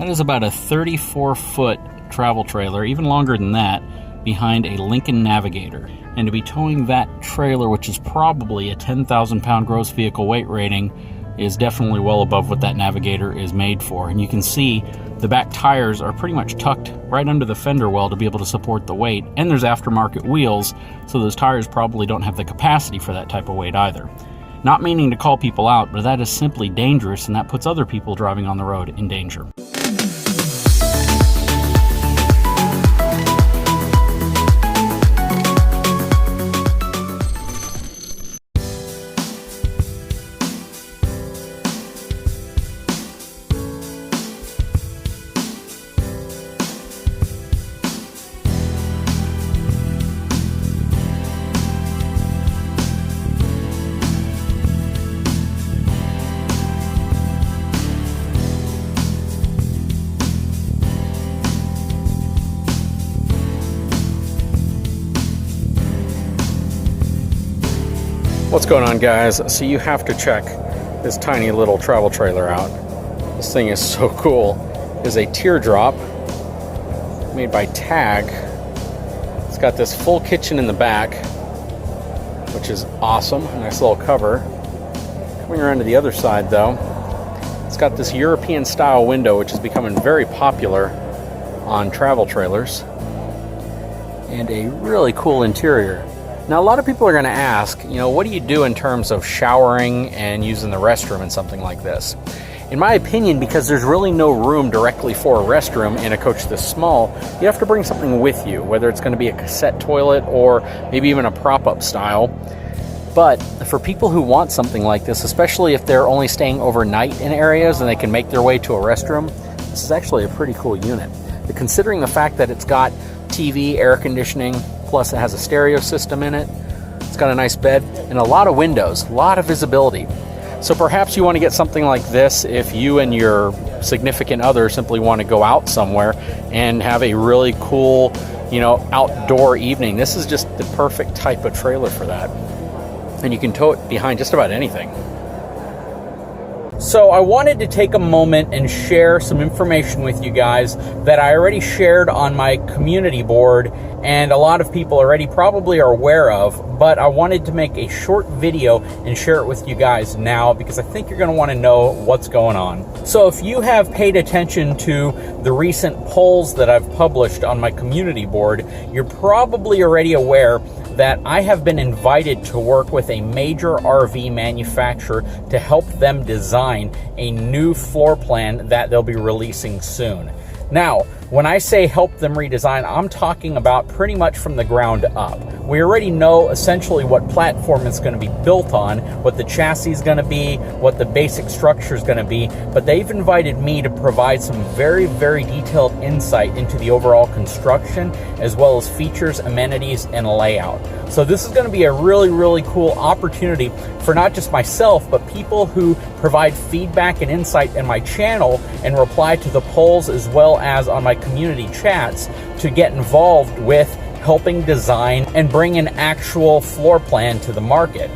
That is about a 34-foot travel trailer, even longer than that, behind a Lincoln Navigator. And to be towing that trailer, which is probably a 10,000-pound gross vehicle weight rating, is definitely well above what that Navigator is made for. And you can see the back tires are pretty much tucked right under the fender well to be able to support the weight, and there's aftermarket wheels, so those tires probably don't have the capacity for that type of weight either. Not meaning to call people out, but that is simply dangerous, and that puts other people driving on the road in danger. What's going on, guys? So you have to check this tiny little travel trailer out. This thing is so cool. It is a teardrop made by Tag. It's got this full kitchen in the back, which is awesome. A nice little cover. Coming around to the other side though, it's got this European style window, which is becoming very popular on travel trailers, and a really cool interior. Now, a lot of people are going to ask, what do you do in terms of showering and using the restroom in something like this? In my opinion, because there's really no room directly for a restroom in a coach this small, you have to bring something with you, whether it's going to be a cassette toilet or maybe even a prop-up style. But for people who want something like this, especially if they're only staying overnight in areas and they can make their way to a restroom, this is actually a pretty cool unit. But considering the fact that it's got TV, air conditioning, plus it has a stereo system in it. It's got a nice bed and a lot of windows, a lot of visibility. So perhaps you want to get something like this if you and your significant other simply want to go out somewhere and have a really cool, outdoor evening. This is just the perfect type of trailer for that. And you can tow it behind just about anything. So I wanted to take a moment and share some information with you guys that I already shared on my community board, and a lot of people already probably are aware of, but I wanted to make a short video and share it with you guys now because I think you're going to want to know what's going on. So if you have paid attention to the recent polls that I've published on my community board, you're probably already aware that I have been invited to work with a major RV manufacturer to help them design a new floor plan that they'll be releasing soon. Now, when I say help them redesign, I'm talking about pretty much from the ground up. We already know essentially what platform it's going to be built on, what the chassis is going to be, what the basic structure is going to be, but they've invited me to provide some very, very detailed insight into the overall construction, as well as features, amenities, and layout. So this is going to be a really, really cool opportunity for not just myself, but people who provide feedback and insight in my channel and reply to the polls as well as on my community chats to get involved with helping design and bring an actual floor plan to the market.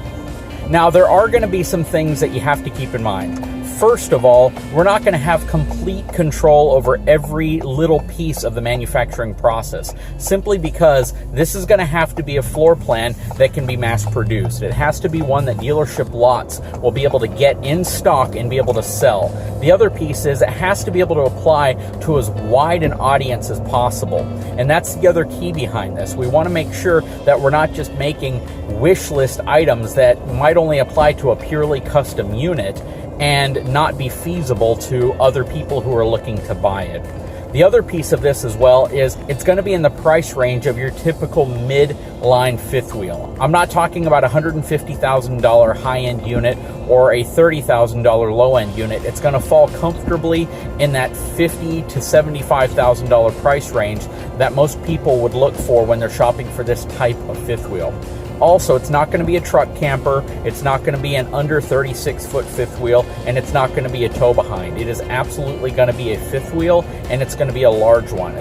Now, there are going to be some things that you have to keep in mind. First of all, we're not going to have complete control over every little piece of the manufacturing process, simply because this is going to have to be a floor plan that can be mass produced. It has to be one that dealership lots will be able to get in stock and be able to sell. The other piece is it has to be able to apply to as wide an audience as possible. And that's the other key behind this. We want to make sure that we're not just making wish list items that might only apply to a purely custom unit and not be feasible to other people who are looking to buy it. The other piece of this as well is it's going to be in the price range of your typical mid-line fifth wheel. I'm not talking about a $150,000 high-end unit or a $30,000 low-end unit. It's going to fall comfortably in that $50,000 to $75,000 price range that most people would look for when they're shopping for this type of fifth wheel. Also, it's not going to be a truck camper, it's not going to be an under 36-foot fifth wheel, and it's not going to be a tow behind. It is absolutely going to be a fifth wheel, and it's going to be a large one.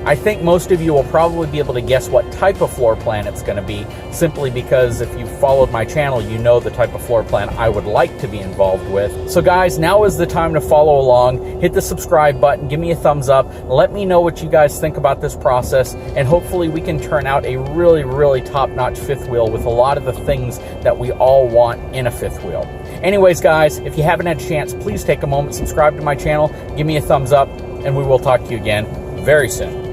I think most of you will probably be able to guess what type of floor plan it's going to be, simply because if you've followed my channel, you know the type of floor plan I would like to be involved with. So guys, now is the time to follow along. Hit the subscribe button, give me a thumbs up, let me know what you guys think about this process, and hopefully we can turn out a really, really top-notch fifth wheel with a lot of the things that we all want in a fifth wheel. Anyways, guys, if you haven't had a chance, please take a moment, subscribe to my channel, give me a thumbs up, and we will talk to you again very soon.